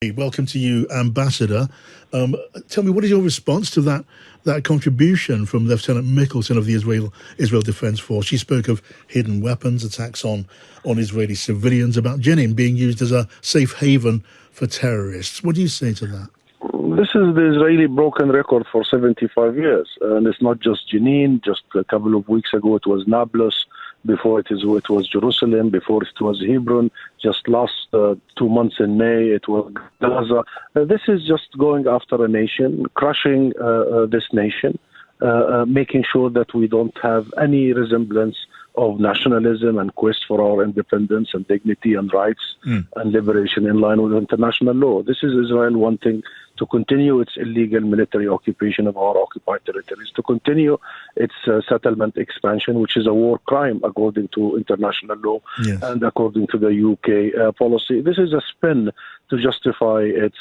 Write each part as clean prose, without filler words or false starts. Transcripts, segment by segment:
Welcome to you, Ambassador. Tell me, what is your response to that contribution from Lieutenant Mickelson of the Israel Defense Force? She spoke of hidden weapons, attacks on Israeli civilians, about Jenin being used as a safe haven for terrorists. What do you say to that? This is the Israeli broken record for 75 years. And it's not just Jenin. Just a couple of weeks ago, it was Nablus. Before it was Jerusalem. Before it was Hebron. Just last 2 months in May, it was Gaza. This is just going after a nation, crushing this nation, making sure that we don't have any resemblance of nationalism and quest for our independence and dignity and rights and liberation in line with international law. This is Israel wanting to continue its illegal military occupation of our occupied territories, to continue its settlement expansion, which is a war crime according to international law and according to the UK policy. This is a spin to justify its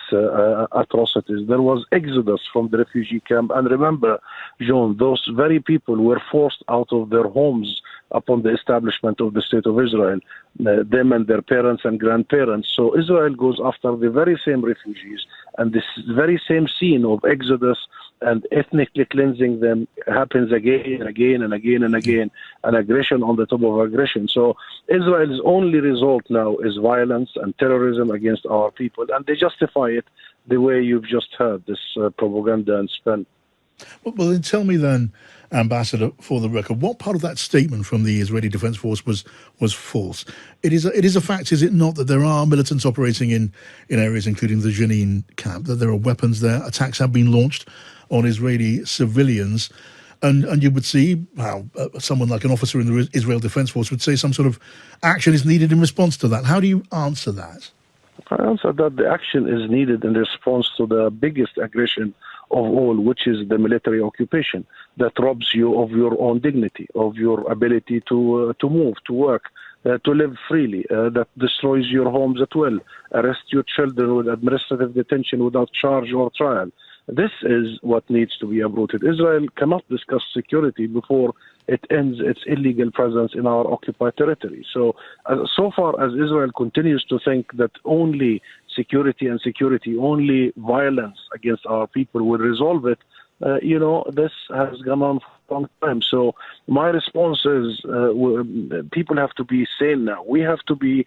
atrocities. There was exodus from the refugee camp. And remember, John, those very people were forced out of their homes upon the establishment of the State of Israel, them and their parents and grandparents. So Israel goes after the very same refugees, and this very same scene of exodus and ethnically cleansing them happens again and again and again and again, an aggression on the top of aggression. So Israel's only result now is violence and terrorism against our people, and they justify it the way you've just heard, this propaganda and spin. Well, then tell me then, Ambassador, for the record, what part of that statement from the Israeli Defense Force was false? It is a fact, is it not, that there are militants operating in areas including the Jenin camp, that there are weapons there, attacks have been launched on Israeli civilians, and you would see how someone like an officer in the Israel Defense Force would say some sort of action is needed in response to that. How do you answer that? I answer that the action is needed in response to the biggest aggression of all, which is the military occupation that robs you of your own dignity, of your ability to move, to work, to live freely, that destroys your homes at will, arrest your children with administrative detention without charge or trial. This is what needs to be uprooted. Israel cannot discuss security before it ends its illegal presence in our occupied territory. So far as Israel continues to think that only security and security, only violence against our people will resolve it, this has gone on for a long time. So my response is people have to be sane now. We have to be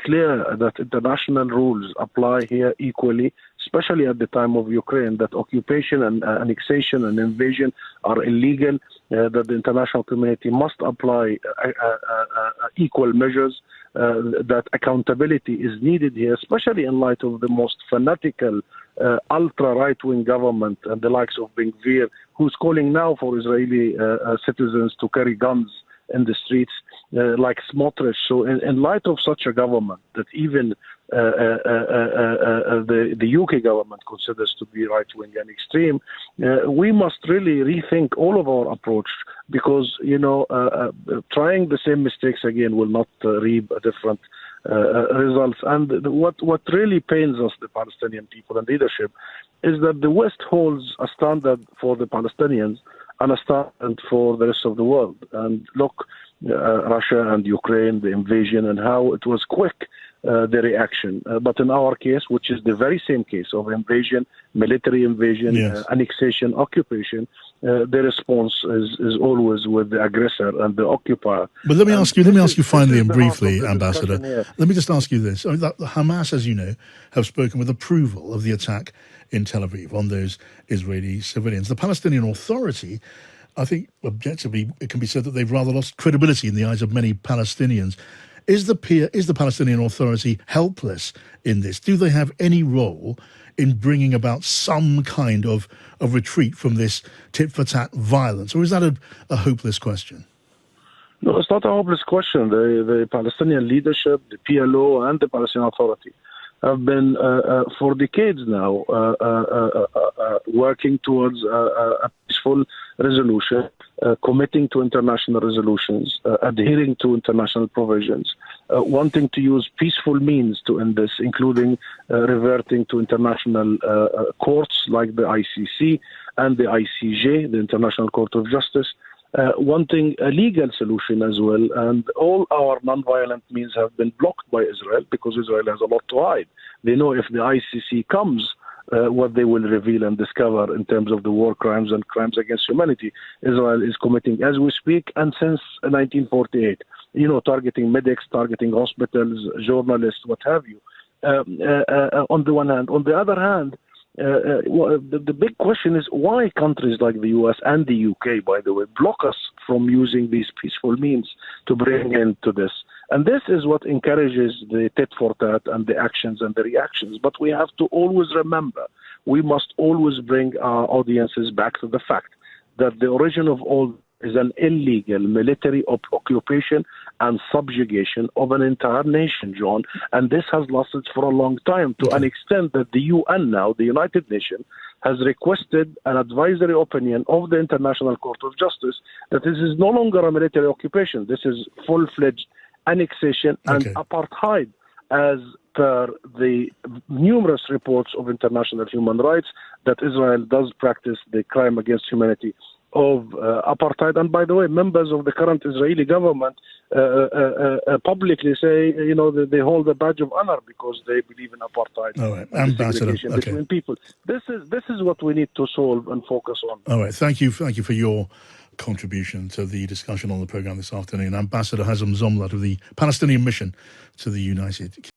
clear that international rules apply here equally, especially at the time of Ukraine, that occupation and annexation and invasion are illegal, that the international community must apply equal measures, that accountability is needed here, especially in light of the most fanatical ultra-right-wing government and the likes of Ben Gvir, who's calling now for Israeli citizens to carry guns in the streets, like Smotrich. So in light of such a government that even the UK government considers to be right-wing and extreme, we must really rethink all of our approach, because, trying the same mistakes again will not reap a different results. And what really pains us, the Palestinian people and leadership, is that the West holds a standard for the Palestinians and a standard for the rest of the world. And look, Russia and Ukraine, the invasion, and how it was quick, the reaction. But in our case, which is the very same case of invasion, military invasion, annexation, occupation, the response is always with the aggressor and the occupier. But let me ask you finally and briefly, Ambassador, let me just ask you this. Hamas, as you know, have spoken with approval of the attack in Tel Aviv on those Israeli civilians. The Palestinian Authority, I think objectively it can be said that they've rather lost credibility in the eyes of many Palestinians. Is the Palestinian Authority helpless in this? Do they have any role in bringing about some kind of retreat from this tit-for-tat violence? Or is that a hopeless question? No, it's not a hopeless question. The Palestinian leadership, the PLO and the Palestinian Authority have been for decades now working towards a peaceful resolution, committing to international resolutions, adhering to international provisions, wanting to use peaceful means to end this, including reverting to international courts like the ICC and the ICJ, the International Court of Justice, wanting a legal solution as well. And all our nonviolent means have been blocked by Israel because Israel has a lot to hide. They know if the ICC comes, what they will reveal and discover in terms of the war crimes and crimes against humanity Israel is committing as we speak and since 1948. Targeting medics, targeting hospitals, journalists, what have you. On the one hand. On the other hand, the big question is why countries like the US and the UK, by the way, block us from using these peaceful means to bring into this. And this is what encourages the tit for tat and the actions and the reactions. But we have to always remember, we must always bring our audiences back to the fact that the origin of all is an illegal military occupation and subjugation of an entire nation, John. And this has lasted for a long time to an extent that the UN now, the United Nations, has requested an advisory opinion of the International Court of Justice that this is no longer a military occupation. This is full-fledged annexation and apartheid as per the numerous reports of international human rights that Israel does practice the crime against humanity of apartheid. And by the way, members of the current Israeli government publicly say, that they hold a badge of honor because they believe in apartheid. All right, Ambassador. Between people. This is what we need to solve and focus on. All right, thank you for your contribution to the discussion on the program this afternoon. Ambassador Husam Zomlot of the Palestinian Mission to the United Kingdom.